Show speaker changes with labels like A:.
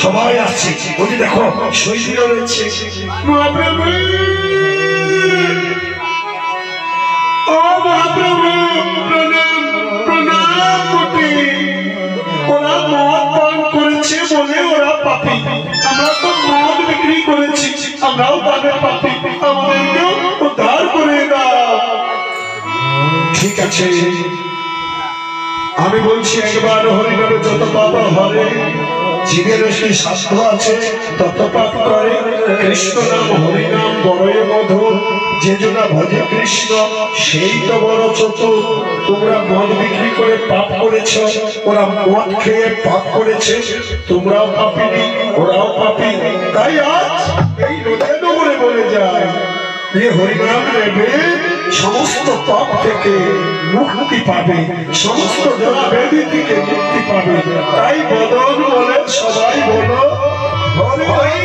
A: সবাই আসছে ওই দেখো শহীদরা রয়েছে ওরা মদ পান করেছে বলে ওরা পাপী আমরা তো মদ বিক্রি করেছি আমরাও তাদের পাপী আমাদেরকেও উদ্ধার করে দাও ঠিক আছে আমি বলছি একবার হরিনামে যত বাবা হবে জীবের সাধ্য আছে তত পাপ করে কৃষ্ণ নাম হরিনাম বড়ই মধুর যে জনা ভজে কৃষ্ণ সেই তো বড় চতুর তোমরা মদ বিক্রি করে পাপ করেছ ওরা মদ খেয়ে পাপ করেছে তোমরাও পাপিনি ওরাও পাপি তাই আজ এই রোদে ডুবরে বলে যায় যে হরিনাম নেবে সমস্ত পাপ থেকে মুক্তি পাবে সমস্ত জড় ব্যাধি থেকে মুক্তি পাবে তাই বদন বলে সবাই বলো হরি হরি